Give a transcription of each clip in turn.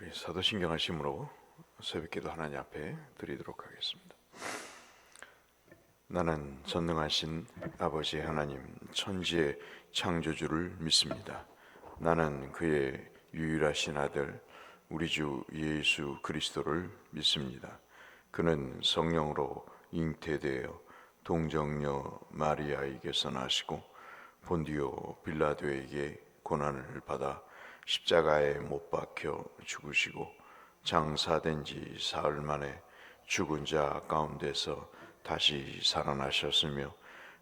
우리 사도신경 하심으로 새벽기도 하나님 앞에 드리도록 하겠습니다. 나는 전능하신 아버지 하나님 천지의 창조주를 믿습니다. 나는 그의 유일하신 아들 우리 주 예수 그리스도를 믿습니다. 그는 성령으로 잉태되어 동정녀 마리아에게서 나시고 본디오 빌라도에게 고난을 받아 십자가에 못 박혀 죽으시고 장사된 지 사흘 만에 죽은 자 가운데서 다시 살아나셨으며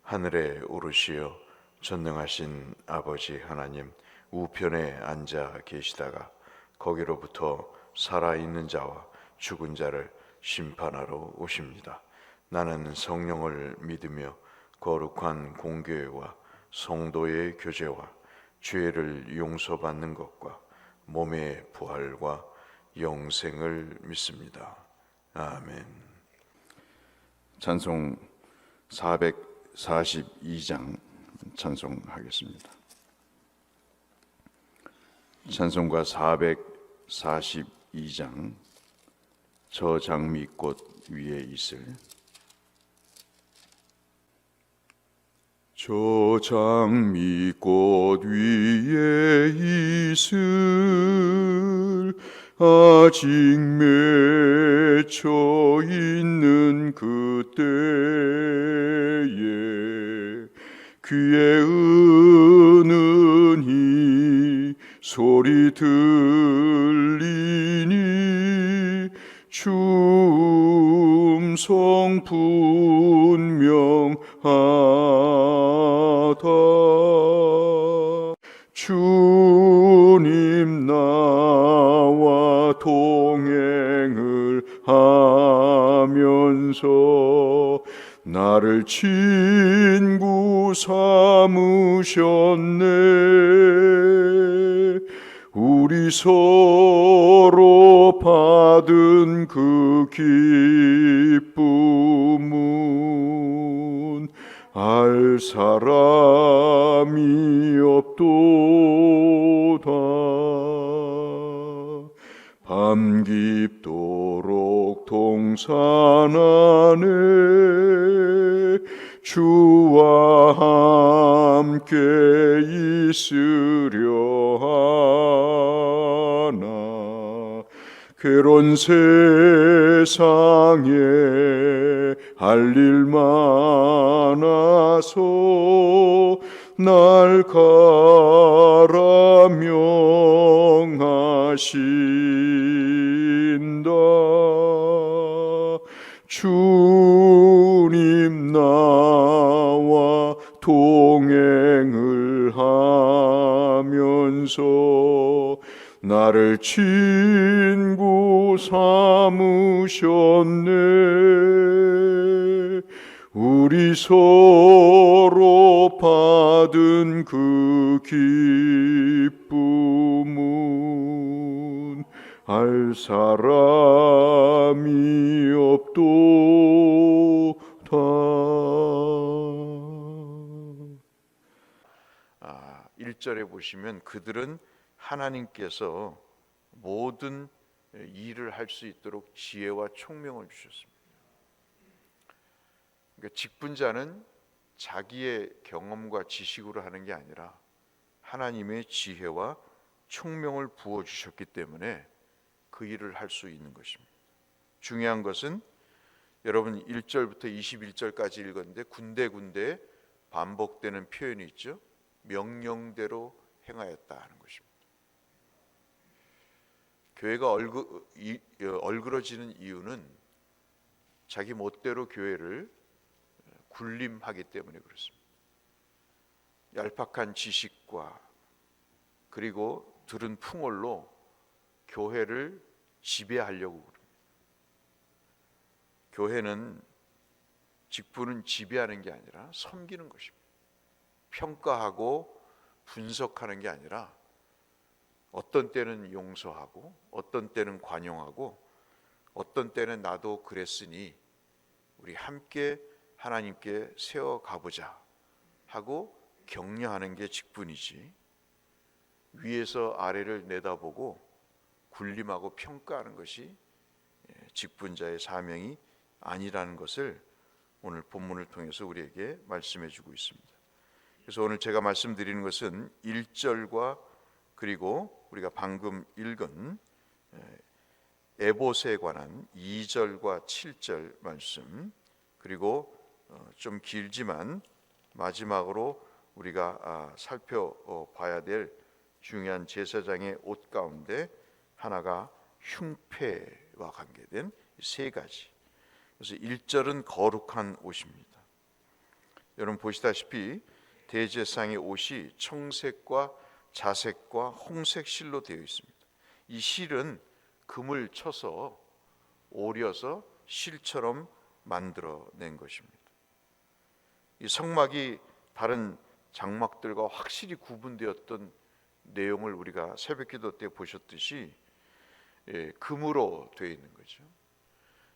하늘에 오르시어 전능하신 아버지 하나님 우편에 앉아 계시다가 거기로부터 살아있는 자와 죽은 자를 심판하러 오십니다. 나는 성령을 믿으며 거룩한 공교회와 성도의 교제와 죄를 용서받는 것과 몸의 부활과 영생을 믿습니다. 아멘. 찬송 442장 찬송하겠습니다. 찬송가 442장 저 장미꽃 위에 있을 저 장미꽃 위에 있을 아직 맺혀 있는 그때에 귀에 은은히 소리 들리니 춤성 분명하다. 주님 나와 동행을 하면서 나를 친구 삼으셨네. 우리 서로 받은 그 기쁨은 알 사람이 없도다. 밤 깊도록 동산 안에 주와 함께 있으려 하나. 괴로운 세상에 할 일 많아서 날 가라 명하신다. 주님 나와 동행을 하면서 나를 친구 삼으셨네. 우리 서로 받은 그 기쁨은 알 사람이 없도다. 1절에 보시면 그들은 하나님께서 모든 일을 할 수 있도록 지혜와 총명을 주셨습니다. 그러니까 직분자는 자기의 경험과 지식으로 하는 게 아니라 하나님의 지혜와 총명을 부어주셨기 때문에 그 일을 할 수 있는 것입니다. 중요한 것은 여러분 1절부터 21절까지 읽었는데 군데군데 반복되는 표현이 있죠. 명령대로 행하였다 하는 것입니다. 교회가 얼그러지는 이유는 자기 멋대로 교회를 군림하기 때문에 그렇습니다. 얄팍한 지식과 그리고 들은 풍월로 교회를 지배하려고 그럽니다. 교회는 직분은 지배하는 게 아니라 섬기는 것입니다. 평가하고 분석하는 게 아니라 어떤 때는 용서하고 어떤 때는 관용하고 어떤 때는 나도 그랬으니 우리 함께 하나님께 세워 가보자 하고 격려하는 게 직분이지, 위에서 아래를 내다보고 군림하고 평가하는 것이 직분자의 사명이 아니라는 것을 오늘 본문을 통해서 우리에게 말씀해 주고 있습니다. 그래서 오늘 제가 말씀드리는 것은 1절과 그리고 우리가 방금 읽은 에봇에 관한 2절과 7절 말씀, 그리고 좀 길지만 마지막으로 우리가 살펴봐야 될 중요한 제사장의 옷 가운데 하나가 흉패와 관계된 세 가지. 그래서 1절은 거룩한 옷입니다. 여러분 보시다시피 대제사장의 옷이 청색과 자색과 홍색 실로 되어 있습니다. 이 실은 금을 쳐서 오려서 실처럼 만들어낸 것입니다. 이 성막이 다른 장막들과 확실히 구분되었던 내용을 우리가 새벽기도 때 보셨듯이 금으로 되어 있는 거죠.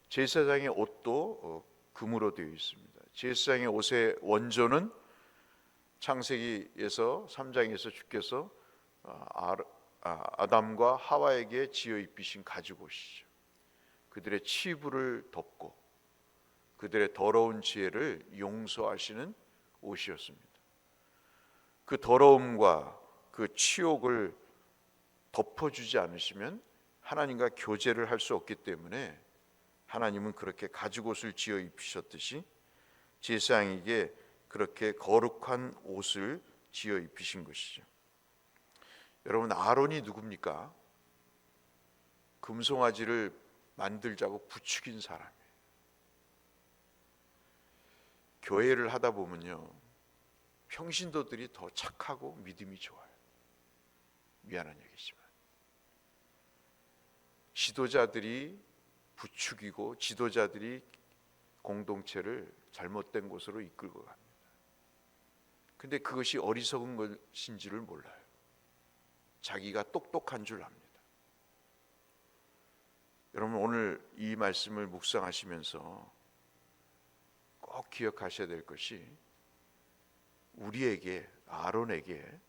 제사장의 옷도 금으로 되어 있습니다. 제사장의 옷의 원조는 창세기에서 3장에서 주께서 아담과 하와에게 지어 입히신 가죽 옷이죠. 그들의 치부를 덮고 그들의 더러운 지혜를 용서하시는 옷이었습니다. 그 더러움과 그 치욕을 덮어주지 않으시면 하나님과 교제를 할 수 없기 때문에 하나님은 그렇게 가죽옷을 지어 입히셨듯이 제사장에게 그렇게 거룩한 옷을 지어 입히신 것이죠. 여러분, 아론이 누굽니까? 금송아지를 만들자고 부추긴 사람이에요. 교회를 하다 보면요, 평신도들이 더 착하고 믿음이 좋아요. 미안한 얘기지만 지도자들이 부추기고 지도자들이 공동체를 잘못된 곳으로 이끌고 갑니다. 근데 그것이 어리석은 것인지를 몰라요. 자기가 똑똑한 줄 압니다. 여러분, 오늘 이 말씀을 묵상하시면서 꼭 기억하셔야 될 것이, 우리에게, 아론에게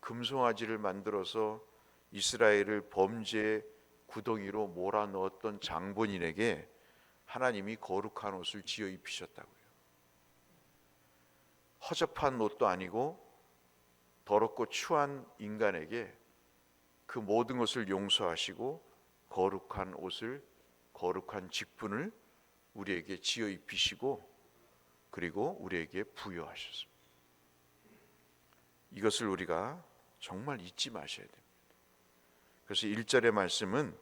금송아지를 만들어서 이스라엘을 범죄의 구덩이로 몰아넣었던 장본인에게 하나님이 거룩한 옷을 지어 입히셨다고요. 허접한 옷도 아니고 더럽고 추한 인간에게 그 모든 것을 용서하시고 거룩한 옷을, 거룩한 직분을 우리에게 지어 입히시고 그리고 우리에게 부여하셨습니다. 이것을 우리가 정말 잊지 마셔야 됩니다. 그래서 1절의 말씀은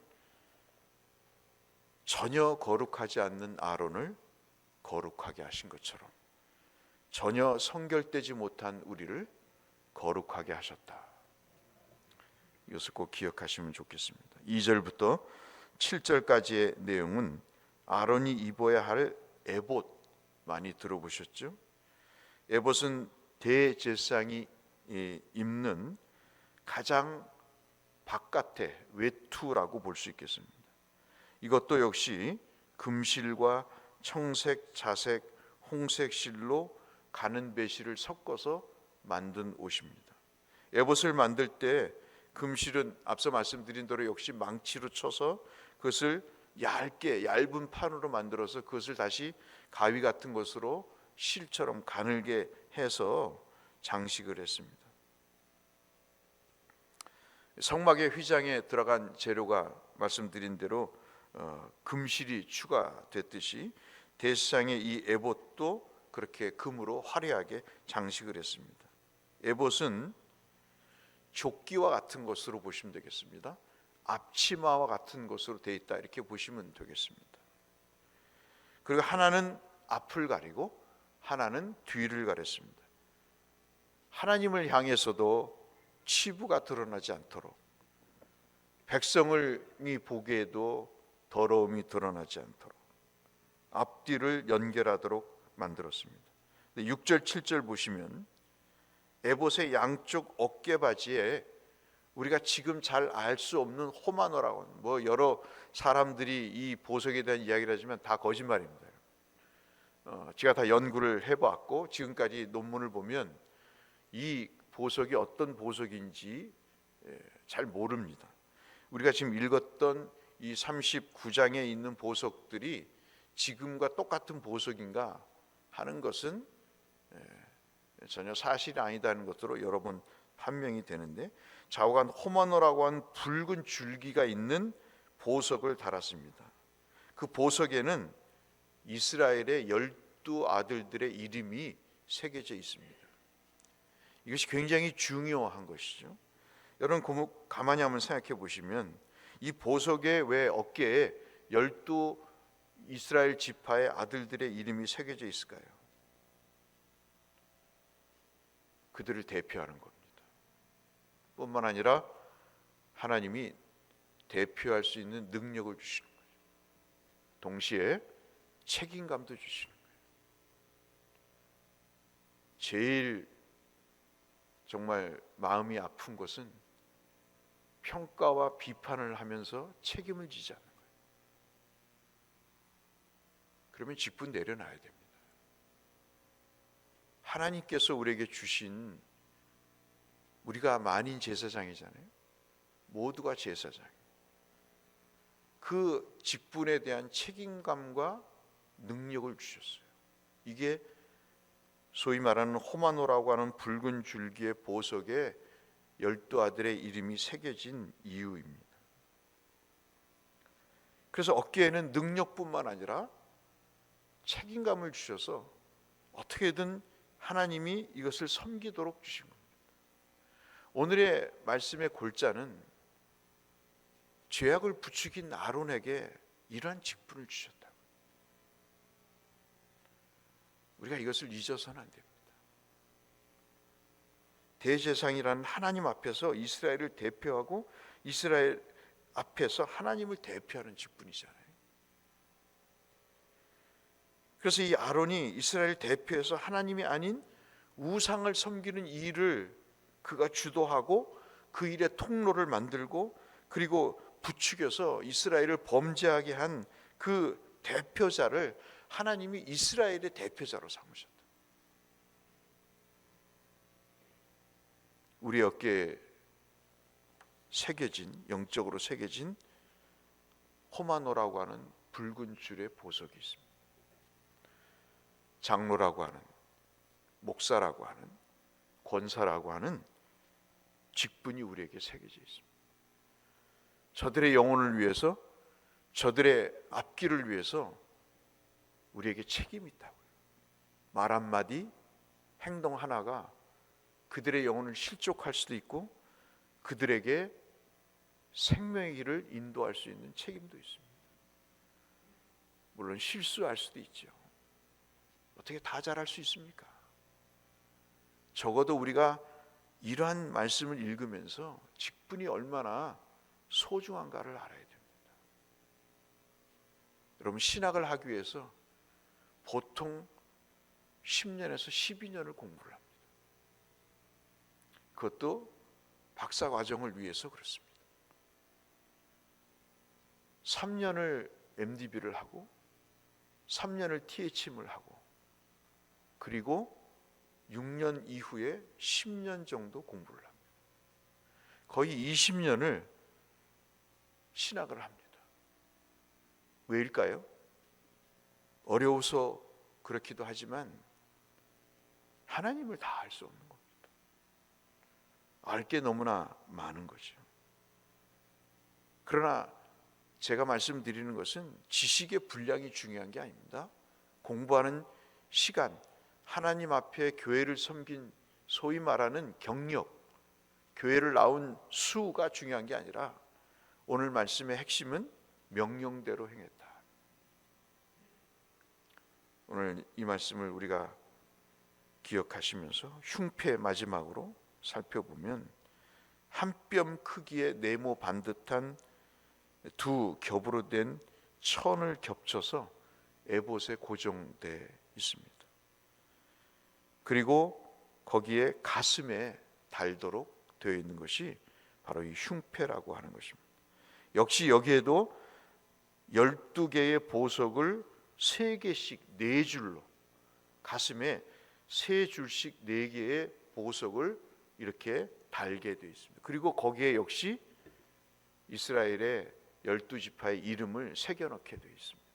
전혀 거룩하지 않는 아론을 거룩하게 하신 것처럼 전혀 성결되지 못한 우리를 거룩하게 하셨다. 이것을 꼭 기억하시면 좋겠습니다. 2절부터 7절까지의 내용은 아론이 입어야 할 에봇, 많이 들어보셨죠? 에봇은 대제사장이 입는 가장 바깥의 외투라고 볼 수 있겠습니다. 이것도 역시 금실과 청색, 자색, 홍색 실로 가는 배실을 섞어서 만든 옷입니다. 에봇을 만들 때 금실은 앞서 말씀드린 대로 역시 망치로 쳐서 그것을 얇은 판으로 만들어서 그것을 다시 가위 같은 것으로 실처럼 가늘게 해서 장식을 했습니다. 성막의 휘장에 들어간 재료가 말씀드린 대로 금실이 추가됐듯이 대제사장의 이 에봇도 그렇게 금으로 화려하게 장식을 했습니다. 에봇은 조끼와 같은 것으로 보시면 되겠습니다. 앞치마와 같은 것으로 되어 있다, 이렇게 보시면 되겠습니다. 그리고 하나는 앞을 가리고 하나는 뒤를 가렸습니다. 하나님을 향해서도 치부가 드러나지 않도록, 백성이 보기에도 더러움이 드러나지 않도록 앞뒤를 연결하도록 만들었습니다. 6절 7절 보시면 에봇의 양쪽 어깨바지에 우리가 지금 잘 알 수 없는 호마노라고, 여러 사람들이 이 보석에 대한 이야기를 하지만 다 거짓말입니다. 제가 다 연구를 해봤고 지금까지 논문을 보면 이 보석이 어떤 보석인지 잘 모릅니다. 우리가 지금 읽었던 이 39장에 있는 보석들이 지금과 똑같은 보석인가 하는 것은 전혀 사실이 아니다는 것으로 여러분 판명이 되는데, 좌우간 호마노라고 하는 붉은 줄기가 있는 보석을 달았습니다. 그 보석에는 이스라엘의 12아들들의 이름이 새겨져 있습니다. 이것이 굉장히 중요한 것이죠. 여러분 가만히 한번 생각해 보시면 이 보석의 왜 어깨에 12 이스라엘 지파의 아들들의 이름이 새겨져 있을까요? 그들을 대표하는 겁니다. 뿐만 아니라 하나님이 대표할 수 있는 능력을 주시는 거예요. 동시에 책임감도 주시는 거예요. 제일 정말 마음이 아픈 것은 평가와 비판을 하면서 책임을 지지 않는 거예요. 그러면 직분 내려놔야 됩니다. 하나님께서 우리에게 주신, 우리가 만인 제사장이잖아요. 모두가 제사장이에요. 그 직분에 대한 책임감과 능력을 주셨어요. 이게 소위 말하는 호마노라고 하는 붉은 줄기의 보석에 12아들의 이름이 새겨진 이유입니다. 그래서 어깨에는 능력뿐만 아니라 책임감을 주셔서 어떻게든 하나님이 이것을 섬기도록 주신 겁니다. 오늘의 말씀의 골자는 죄악을 부추긴 아론에게 이러한 직분을 주셨다. 우리가 이것을 잊어서는 안 됩니다. 대제사장이라는 하나님 앞에서 이스라엘을 대표하고 이스라엘 앞에서 하나님을 대표하는 직분이잖아요. 그래서 이 아론이 이스라엘 대표해서 하나님이 아닌 우상을 섬기는 일을 그가 주도하고 그 일의 통로를 만들고 그리고 부추겨서 이스라엘을 범죄하게 한 그 대표자를 하나님이 이스라엘의 대표자로 삼으셨다. 우리 어깨에 새겨진, 영적으로 새겨진 호마노라고 하는 붉은 줄의 보석이 있습니다. 장로라고 하는, 목사라고 하는, 권사라고 하는 직분이 우리에게 새겨져 있습니다. 저들의 영혼을 위해서, 저들의 앞길을 위해서 우리에게 책임이 있다고요. 말 한마디, 행동 하나가 그들의 영혼을 실족할 수도 있고 그들에게 생명의 길을 인도할 수 있는 책임도 있습니다. 물론 실수할 수도 있죠. 어떻게 다 잘할 수 있습니까? 적어도 우리가 이러한 말씀을 읽으면서 직분이 얼마나 소중한가를 알아야 됩니다. 여러분, 신학을 하기 위해서 보통 10년에서 12년을 공부를 합니다. 그것도 박사 과정을 위해서 그렇습니다. 3년을 MDB를 하고 3년을 THM을 하고 그리고 6년 이후에 10년 정도 공부를 합니다. 거의 20년을 신학을 합니다. 왜일까요? 어려워서 그렇기도 하지만 하나님을 다 알 수 없는 겁니다. 알 게 너무나 많은 거죠. 그러나 제가 말씀드리는 것은 지식의 분량이 중요한 게 아닙니다. 공부하는 시간, 하나님 앞에 교회를 섬긴 소위 말하는 경력, 교회를 나온 수가 중요한 게 아니라 오늘 말씀의 핵심은 명령대로 행했다. 오늘 이 말씀을 우리가 기억하시면서 흉패 마지막으로 살펴보면 한 뼘 크기의 네모 반듯한 두 겹으로 된 천을 겹쳐서 에봇에 고정되어 있습니다. 그리고 거기에 가슴에 달도록 되어 있는 것이 바로 이 흉패라고 하는 것입니다. 역시 여기에도 12개의 보석을 3개씩 4줄로 가슴에 3줄씩 4개의 보석을 이렇게 달게 되어 있습니다. 그리고 거기에 역시 이스라엘의 12지파의 이름을 새겨넣게 되어 있습니다.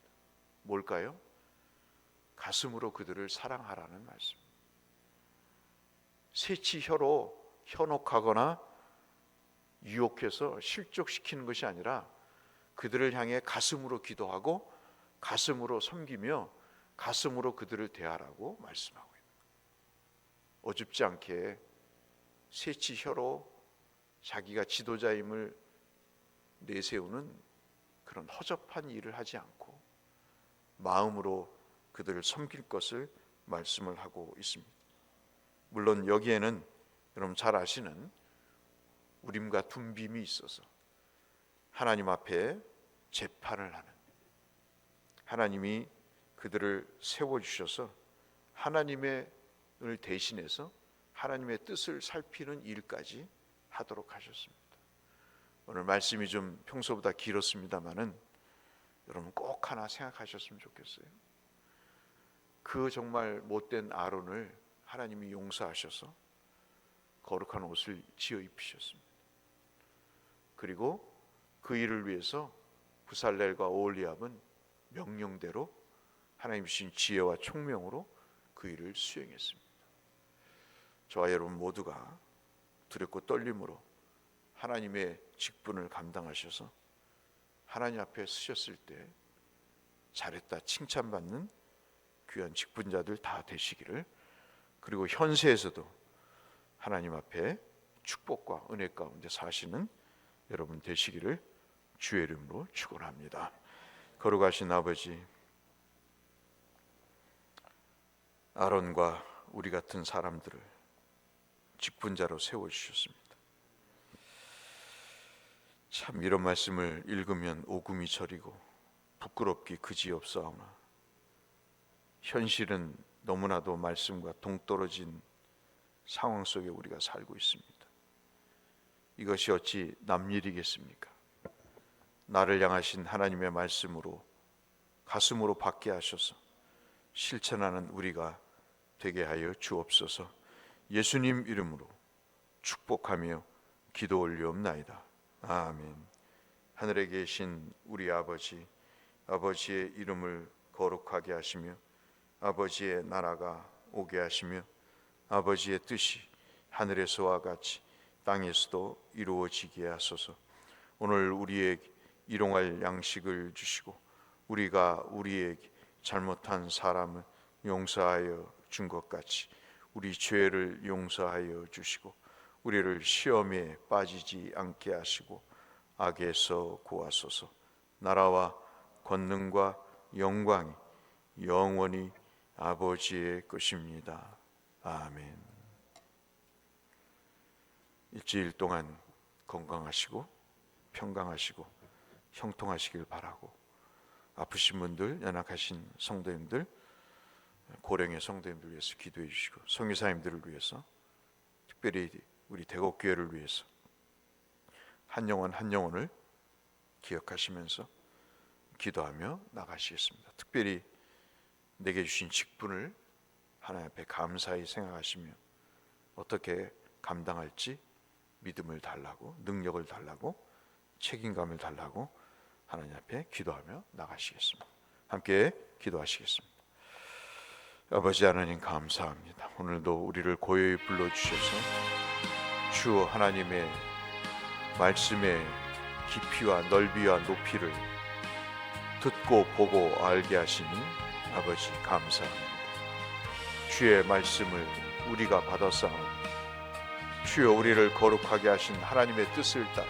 뭘까요? 가슴으로 그들을 사랑하라는 말씀. 세치혀로 현혹하거나 유혹해서 실족시키는 것이 아니라 그들을 향해 가슴으로 기도하고 가슴으로 섬기며 가슴으로 그들을 대하라고 말씀하고 있는 거예요. 어줍지 않게 세치혀로 자기가 지도자임을 내세우는 그런 허접한 일을 하지 않고 마음으로 그들을 섬길 것을 말씀을 하고 있습니다. 물론 여기에는 여러분 잘 아시는 우림과 둠빔이 있어서 하나님 앞에 재판을 하는, 하나님이 그들을 세워주셔서 하나님을 대신해서 하나님의 뜻을 살피는 일까지 하도록 하셨습니다. 오늘 말씀이 좀 평소보다 길었습니다마는 여러분 꼭 하나 생각하셨으면 좋겠어요. 그 정말 못된 아론을 하나님이 용서하셔서 거룩한 옷을 지어 입히셨습니다. 그리고 그 일을 위해서 부살렐과 오홀리압은 명령대로 하나님 주신 지혜와 총명으로 그 일을 수행했습니다. 저와 여러분 모두가 두렵고 떨림으로 하나님의 직분을 감당하셔서 하나님 앞에 서셨을 때 잘했다 칭찬받는 귀한 직분자들 다 되시기를, 그리고 현세에서도 하나님 앞에 축복과 은혜 가운데 사시는 여러분 되시기를 주의 이름으로 축원합니다. 거룩하신 아버지, 아론과 우리 같은 사람들을 직분자로 세워주셨습니다. 참 이런 말씀을 읽으면 오금이 저리고 부끄럽기 그지없사오나 현실은 너무나도 말씀과 동떨어진 상황 속에 우리가 살고 있습니다. 이것이 어찌 남일이겠습니까? 나를 향하신 하나님의 말씀으로 가슴으로 받게 하셔서 실천하는 우리가 되게 하여 주옵소서. 예수님 이름으로 축복하며 기도 올리옵나이다. 아멘. 하늘에 계신 우리 아버지, 아버지의 이름을 거룩하게 하시며 아버지의 나라가 오게 하시며 아버지의 뜻이 하늘에서와 같이 땅에서도 이루어지게 하소서. 오늘 우리에게 일용할 양식을 주시고 우리가 우리에게 잘못한 사람을 용서하여 준 것 같이 우리 죄를 용서하여 주시고 우리를 시험에 빠지지 않게 하시고 악에서 구하소서. 나라와 권능과 영광이 영원히 아버지의 것입니다. 아멘. 일주일 동안 건강하시고 평강하시고 형통하시길 바라고, 아프신 분들, 연약하신 성도님들, 고령의 성도님들 위해서 기도해 주시고 성교사님들을 위해서, 특별히 우리 대곡교회를 위해서 한 영혼 한 영혼을 기억하시면서 기도하며 나가시겠습니다. 특별히 내게 주신 직분을 하나님 앞에 감사히 생각하시며 어떻게 감당할지 믿음을 달라고, 능력을 달라고, 책임감을 달라고 하나님 앞에 기도하며 나가시겠습니다. 함께 기도하시겠습니다. 아버지 하나님 감사합니다. 오늘도 우리를 고요히 불러주셔서 주 하나님의 말씀의 깊이와 넓이와 높이를 듣고 보고 알게 하시니 아버지 감사합니다. 주의 말씀을 우리가 받아싸움, 주여 우리를 거룩하게 하신 하나님의 뜻을 따라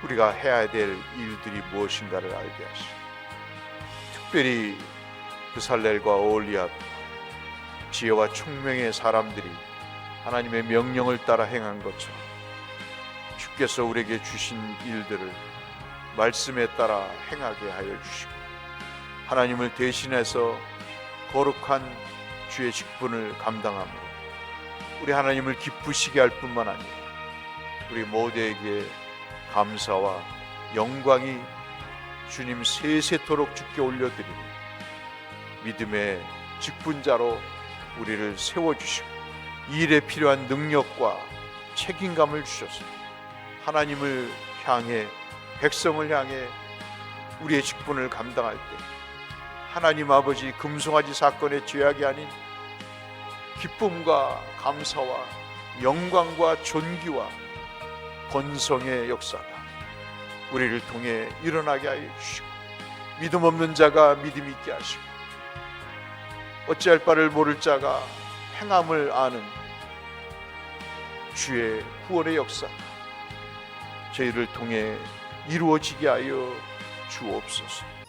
우리가 해야 될 일들이 무엇인가를 알게 하시고, 특별히 부살렐과 오홀리압 지혜와 총명의 사람들이 하나님의 명령을 따라 행한 것처럼 주께서 우리에게 주신 일들을 말씀에 따라 행하게 하여 주시고 하나님을 대신해서 거룩한 주의 직분을 감당함으로 우리 하나님을 기쁘시게 할 뿐만 아니라 우리 모두에게 감사와 영광이 주님 세세토록 주께 올려드리는 믿음의 직분자로 우리를 세워주시고 이 일에 필요한 능력과 책임감을 주셔서 하나님을 향해, 백성을 향해 우리의 직분을 감당할 때 하나님 아버지 금송아지 사건의 죄악이 아닌 기쁨과 감사와 영광과 존귀와 번성의 역사가 우리를 통해 일어나게 하여 주시고, 믿음 없는 자가 믿음 있게 하시고 어찌할 바를 모를 자가 행함을 아는 주의 구원의 역사가 저희를 통해 이루어지게 하여 주옵소서.